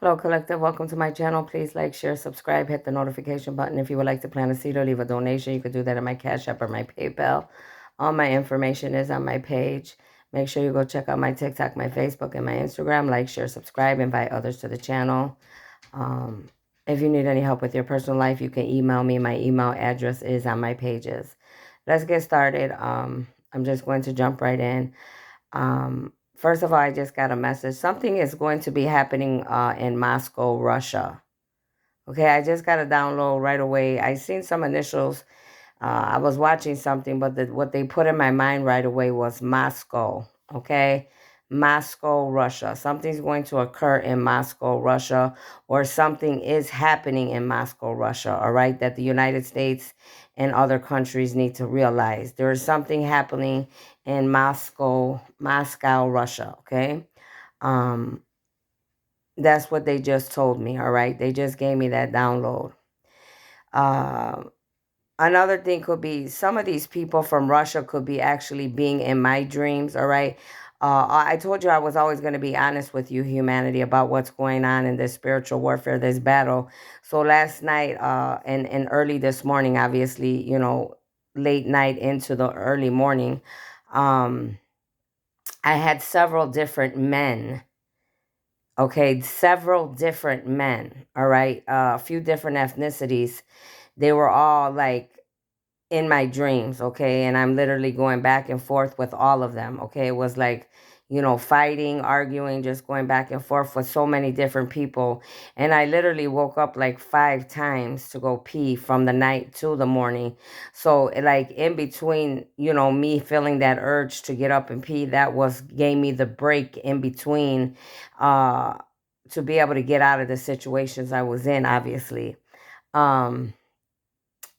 Hello, Collective. Welcome to my channel. Please like, share, subscribe, hit the notification button. If you would like to plant a seed or leave a donation, you could do that on my Cash App or my PayPal. All my information is on my page. Make sure you go check out my TikTok, my Facebook, and my Instagram. Like, share, subscribe, invite others to the channel. If you need any help with your personal life, you can email me. My email address is on my pages. Let's get started. I'm just going to jump right in. First of all, I just got a message. Something is going to be happening in Moscow, Russia. Okay, I just got a download right away. I seen some initials. I was watching something, but what they put in my mind right away was Moscow. Okay, Moscow, Russia. Something's going to occur in Moscow, Russia, or something is happening in Moscow, Russia. All right, that the United States and other countries need to realize there is something happening in Moscow, Russia. Okay, um, that's what they just told me. All right, they just gave me that download. Uh, Another thing could be some of these people from Russia could be actually being in my dreams. All right. I told you I was always going to be honest with you, humanity, about what's going on in this spiritual warfare, this battle. So last night, and early this morning, obviously, late night into the early morning, um, I had several different men. Okay, several different men. All right, a few different ethnicities. They were all like in my dreams, okay? And I'm literally going back and forth with all of them, okay? It was like, fighting, arguing, just going back and forth with so many different people. And I literally woke up like 5 times to go pee from the night to the morning. So, like, in between, me feeling that urge to get up and pee, gave me the break in between uh, to be able to get out of the situations I was in, obviously. Um,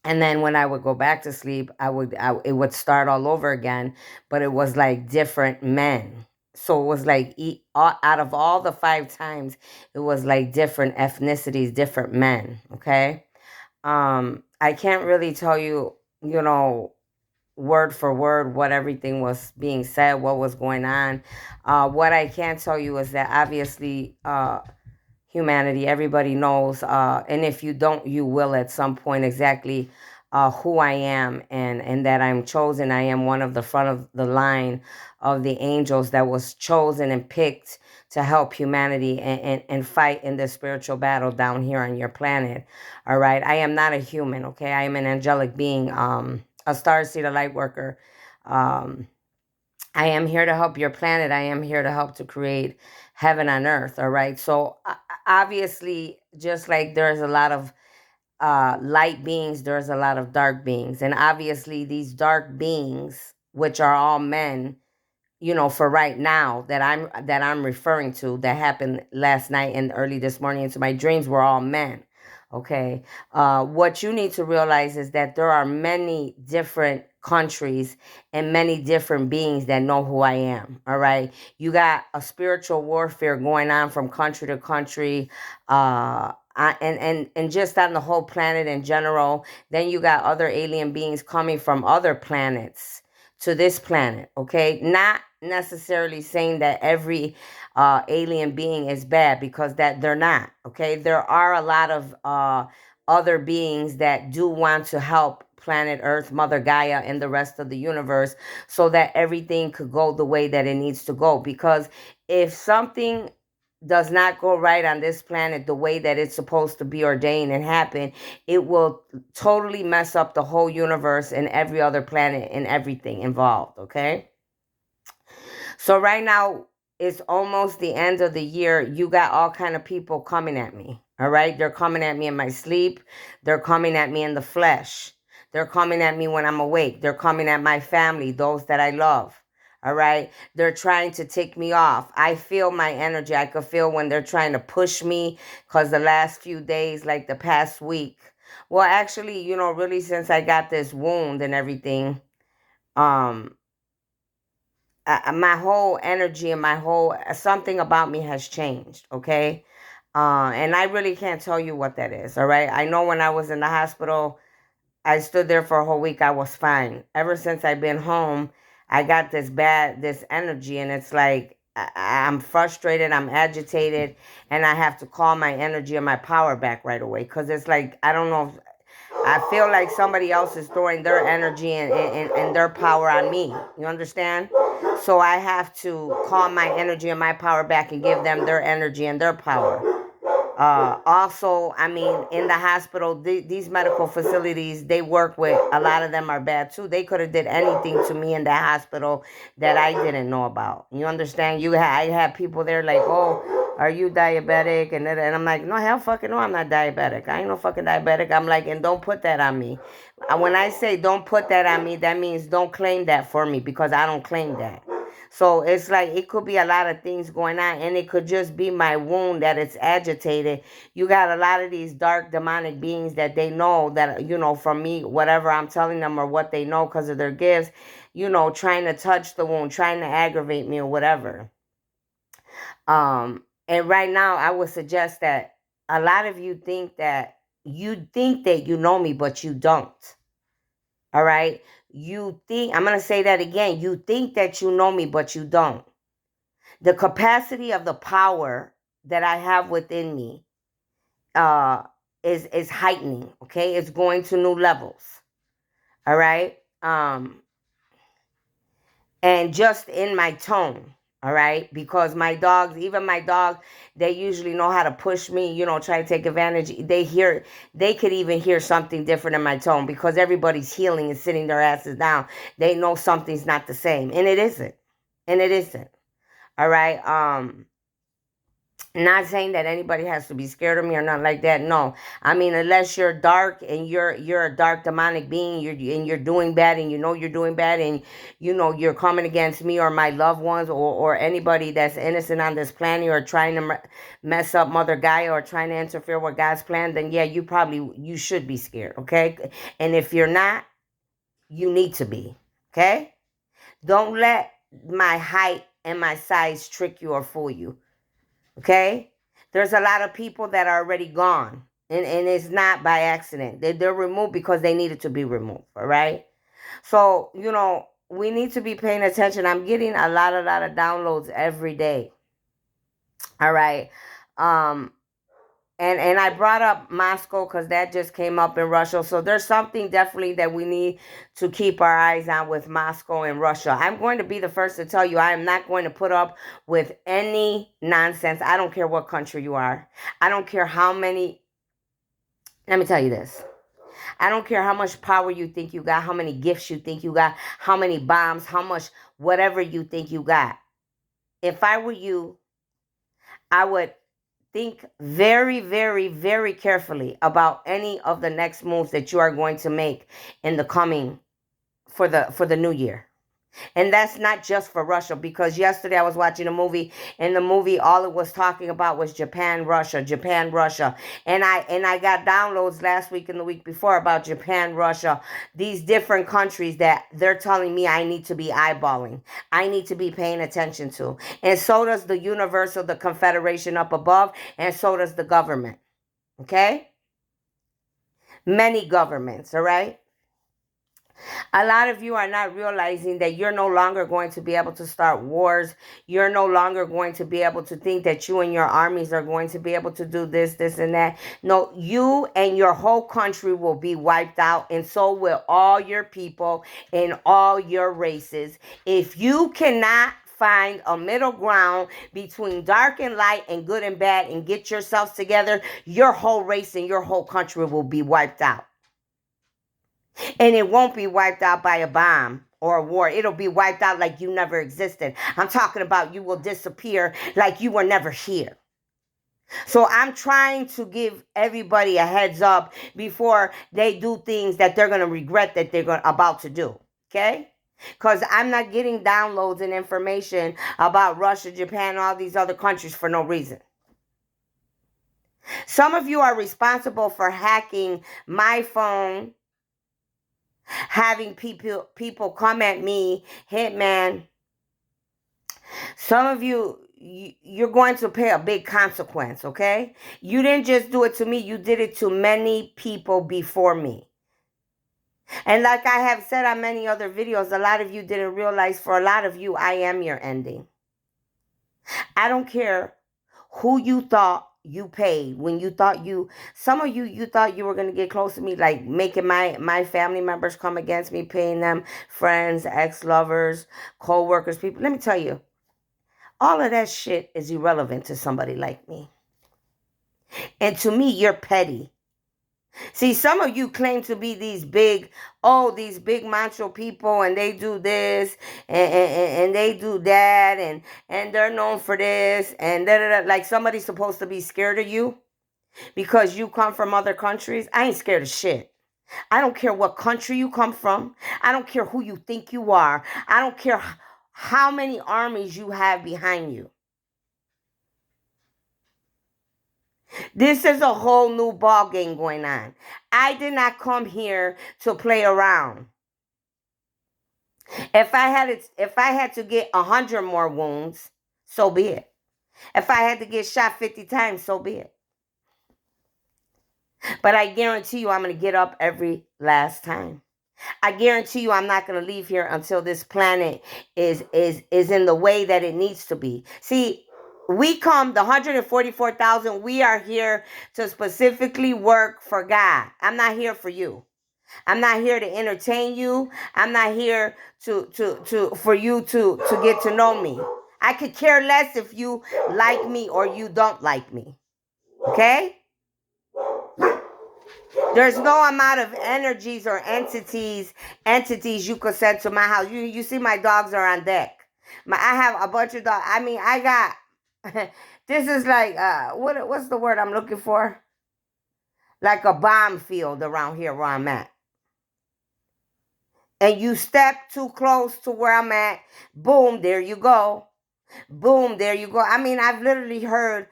and then when I would go back to sleep, it would start all over again, but it was like different men. So it was like out of all the 5 times, it was like different ethnicities, different men. Okay. I can't really tell you, word for word what everything was being said, what was going on. What I can tell you is that obviously, humanity, everybody knows, and if you don't, you will at some point, exactly who I am, and that I'm chosen. I am one of the front of the line of the angels that was chosen and picked to help humanity and fight in the spiritual battle down here on your planet. All right, I am not a human. Okay, I am an angelic being, a star seed, a light worker. um I am here to help your planet. I am here to help to create heaven on earth. All right. So obviously, just like there's a lot of light beings, there's a lot of dark beings. And obviously, these dark beings, which are all men, for right now that I'm referring to, that happened last night and early this morning into my dreams, were all men. Okay. What you need to realize is that there are many different countries and many different beings that know who I am. All right. You got a spiritual warfare going on from country to country, and just on the whole planet in general. Then you got other alien beings coming from other planets to this planet. Okay, not necessarily saying that every alien being is bad, because that they're not. Okay, there are a lot of other beings that do want to help planet Earth, Mother Gaia, and the rest of the universe, so that everything could go the way that it needs to go. Because if something does not go right on this planet the way that it's supposed to be ordained and happen, it will totally mess up the whole universe and every other planet and everything involved. Okay. So right now it's almost the end of the year. You got all kind of people coming at me. All right. They're coming at me in my sleep. They're coming at me in the flesh. They're coming at me when I'm awake. They're coming at my family, those that I love. All right. They're trying to take me off. I feel my energy. I could feel when they're trying to push me, because the last few days, like the past week, well, actually, really since I got this wound and everything, um, my whole energy and my whole something about me has changed. Okay. And I really can't tell you what that is. All right. I know when I was in the hospital, I stood there for a whole week. I was fine. Ever since I've been home, I got this energy, and it's like I'm frustrated, I'm agitated, and I have to call my energy and my power back right away. Because it's like, I don't know, I feel like somebody else is throwing their energy and their power on me. You understand? So I have to call my energy and my power back and give them their energy and their power. Also, I mean, in the hospital, these medical facilities, they work with, a lot of them are bad too. They could have did anything to me in the hospital that I didn't know about. You understand? I had people there like, oh, are you diabetic? And I'm like, no, hell fucking no, I'm not diabetic. I ain't no fucking diabetic. I'm like, and don't put that on me. When I say don't put that on me, that means don't claim that for me, because I don't claim that. So it's like, it could be a lot of things going on, and it could just be my wound that it's agitated. You got a lot of these dark demonic beings that they know that, from me, whatever I'm telling them or what they know because of their gifts, trying to touch the wound, trying to aggravate me or whatever. And right now I would suggest that a lot of you think that you know me, but you don't. All right. I'm going to say that again. You think that you know me, but you don't. The capacity of the power that I have within me uh, is heightening. Okay. It's going to new levels. All right. And just in my tone. All right. Because my dogs, even my dog, they usually know how to push me, try to take advantage. They could even hear something different in my tone, because everybody's healing and sitting their asses down. They know something's not the same, and it isn't. And it isn't. All right. Not saying that anybody has to be scared of me or nothing like that. No, I mean, unless you're dark and you're a dark demonic being, you're doing bad, and you're doing bad, and you're coming against me or my loved ones, or anybody that's innocent on this planet, or trying to mess up Mother Gaia, or trying to interfere with God's plan, then yeah, you should be scared. Okay, and if you're not, you need to be. Okay, don't let my height and my size trick you or fool you. Okay? There's a lot of people that are already gone. And it's not by accident. They're removed because they needed to be removed. All right? So, we need to be paying attention. I'm getting a lot of downloads every day. All right? Um, and I brought up Moscow because that just came up in Russia. So there's something definitely that we need to keep our eyes on with Moscow and Russia. I'm going to be the first to tell you, I am not going to put up with any nonsense. I don't care what country you are. I don't care how many. Let me tell you this. I don't care how much power you think you got, how many gifts you think you got, how many bombs, how much whatever you think you got. If I were you, I would think very, very, very carefully about any of the next moves that you are going to make in the coming for the new year. And that's not just for Russia, because yesterday I was watching a movie, and the movie, all it was talking about was Japan, Russia, Japan, Russia. And I got downloads last week and the week before about Japan, Russia, these different countries that they're telling me I need to be eyeballing. I need to be paying attention to. And so does the universal, the confederation up above, and so does the government. Okay? Many governments, all right? A lot of you are not realizing that you're no longer going to be able to start wars. You're no longer going to be able to think that you and your armies are going to be able to do this, this, and that. No, you and your whole country will be wiped out, and so will all your people and all your races. If you cannot find a middle ground between dark and light and good and bad and get yourselves together, your whole race and your whole country will be wiped out. And it won't be wiped out by a bomb or a war. It'll be wiped out like you never existed. I'm talking about you will disappear like you were never here. So I'm trying to give everybody a heads up before they do things that they're going to regret that they're about to do. Okay? Because I'm not getting downloads and information about Russia, Japan, all these other countries for no reason. Some of you are responsible for hacking my phone, having people come at me, Hitman. Some of you, you're going to pay a big consequence, okay? You didn't just do it to me, you did it to many people before me. And like I have said on many other videos, a lot of you didn't realize, for a lot of you, I am your ending. I don't care who you thought you paid when you thought some of you thought you were going to get close to me, like making my family members come against me, paying them, friends, ex-lovers, co-workers, people. Let me tell you, all of that shit is irrelevant to somebody like me. And to me, you're petty. See, some of you claim to be these big macho people, and they do this and they do that, and they're known for this, and da, da, da. Like somebody's supposed to be scared of you because you come from other countries. I ain't scared of shit. I don't care what country you come from. I don't care who you think you are. I don't care how many armies you have behind you. This is a whole new ball game going on. I did not come here to play around. If I had to get 100 more wounds, so be it. If I had to get shot 50 times, so be it. But I guarantee you I'm going to get up every last time. I guarantee you I'm not going to leave here until this planet is in the way that it needs to be. See, we come, the 144,000, we are here to specifically work for God. I'm not here for you. I'm not here to entertain you. I'm not here for you to get to know me. I could care less if you like me or you don't like me. Okay? There's no amount of energies or entities you could send to my house. You see my dogs are on deck. I have a bunch of dogs. I mean, I got this is like what's the word I'm looking for? Like a bomb field around here where I'm at. And you step too close to where I'm at, boom, there you go. Boom, there you go. I mean, I've literally heard,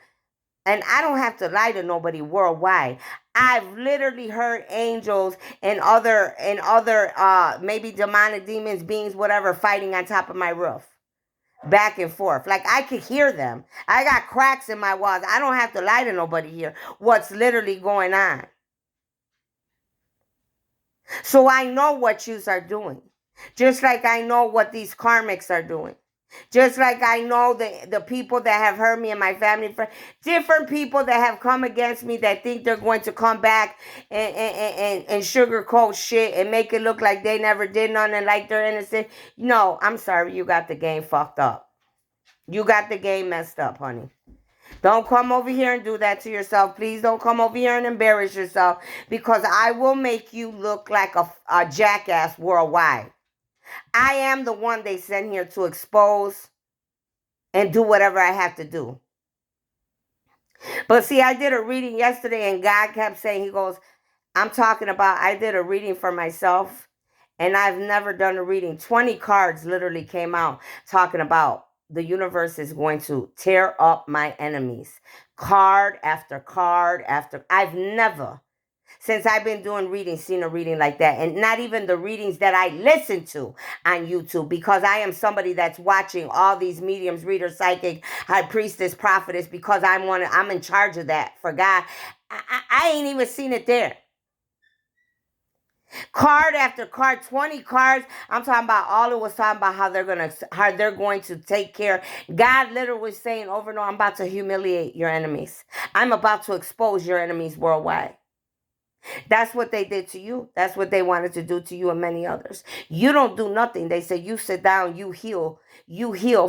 and I don't have to lie to nobody worldwide. I've literally heard angels and other maybe demonic demons, beings, whatever, fighting on top of my roof. Back and forth. Like I could hear them. I got cracks in my walls. I don't have to lie to nobody here. What's literally going on? So I know what yous are doing. Just like I know what these karmics are doing. Just like I know the people that have hurt me and my family, different people that have come against me that think they're going to come back and sugarcoat shit and make it look like they never did nothing, like they're innocent. No, I'm sorry, you got the game fucked up. You got the game messed up, honey. Don't come over here and do that to yourself. Please don't come over here and embarrass yourself, because I will make you look like a jackass worldwide. I am the one they send here to expose and do whatever I have to do. But see, I did a reading yesterday and God kept saying, he goes, I did a reading for myself and I've never done a reading. 20 cards literally came out talking about the universe is going to tear up my enemies. Card after card after. I've never, since I've been doing readings, seen a reading like that. And not even the readings that I listen to on YouTube, because I am somebody that's watching all these mediums, reader, psychic, high priestess, prophetess, because I'm in charge of that for God. I ain't even seen it there. Card after card, 20 cards. I'm talking about, all it was talking about how they're going to take care. God literally was saying over and over, I'm about to humiliate your enemies. I'm about to expose your enemies worldwide. That's what they did to you. That's what they wanted to do to you and many others. You don't do nothing. They say you sit down, you heal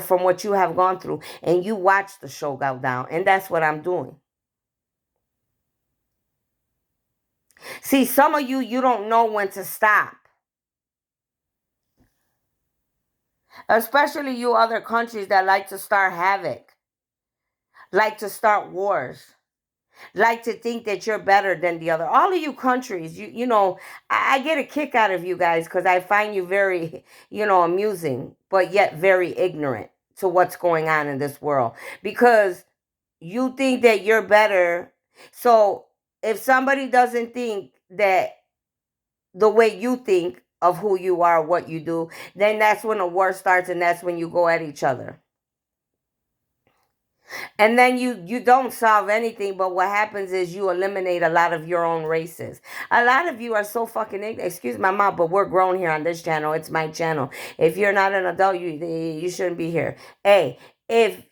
from what you have gone through, and you watch the show go down. And that's what I'm doing. See, some of you don't know when to stop. Especially you other countries that like to start havoc, like to start wars, like to think that you're better than the other. All of you countries, you know, I get a kick out of you guys because I find you very, amusing, but yet very ignorant to what's going on in this world, because you think that you're better. So if somebody doesn't think that the way you think of who you are, what you do, then that's when the war starts, and that's when you go at each other. And then you don't solve anything, but what happens is you eliminate a lot of your own races. A lot of you are so fucking ignorant. Excuse my mouth, but we're grown here on this channel. It's my channel. If you're not an adult, you shouldn't be here. Hey, if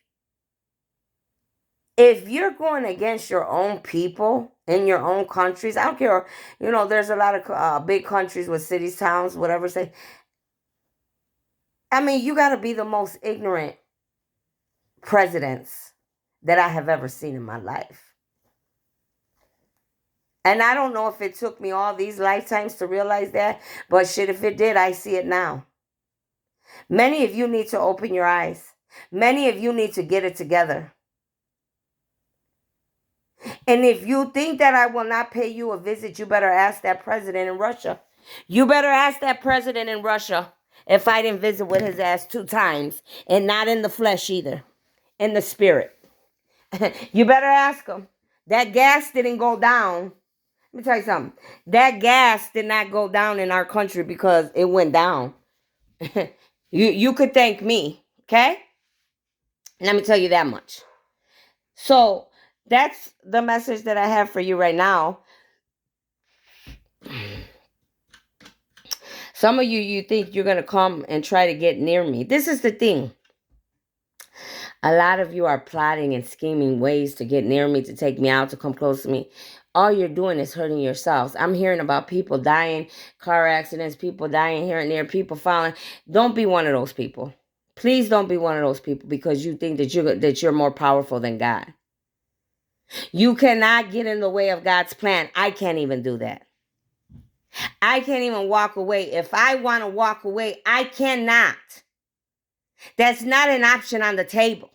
If you're going against your own people in your own countries, I don't care, there's a lot of big countries with cities, towns, whatever say. I mean, you got to be the most ignorant presidents that I have ever seen in my life. And I don't know if it took me all these lifetimes to realize that, but shit, if it did, I see it now. Many of you need to open your eyes. Many of you need to get it together. And if you think that I will not pay you a visit, you better ask that president in Russia. You better ask that president in Russia if I didn't visit with his ass 2 times, and not in the flesh either, in the spirit. You better ask him. That gas didn't go down. Let me tell you something. That gas did not go down in our country because it went down. You could thank me, okay? Let me tell you that much. So that's the message that I have for you right now. Some of you think you're going to come and try to get near me. This is the thing. A lot of you are plotting and scheming ways to get near me, to take me out, to come close to me. All you're doing is hurting yourselves. I'm hearing about people dying, car accidents, people dying here and there, people falling. Don't be one of those people. Please don't be one of those people because you think that you're more powerful than God. You cannot get in the way of God's plan. I can't even do that. I can't even walk away. If I want to walk away, I cannot. That's not an option on the table.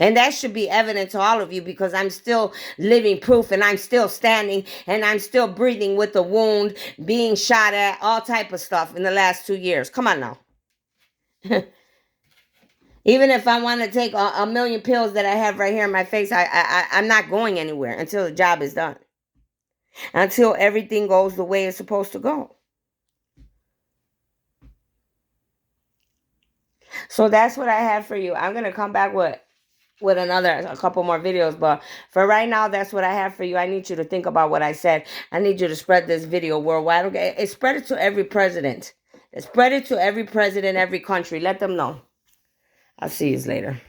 And that should be evident to all of you because I'm still living proof and I'm still standing and I'm still breathing with a wound, being shot at, all type of stuff in the last 2 years. Come on now. Even if I want to take a million pills that I have right here in my face, I'm not going anywhere until the job is done. Until everything goes the way it's supposed to go. So that's what I have for you. I'm going to come back with a couple more videos, but for right now, that's what I have for you. I need you to think about what I said. I need you to spread this video worldwide. Okay, spread it to every president. Spread it to every president, every country. Let them know. I'll see you later.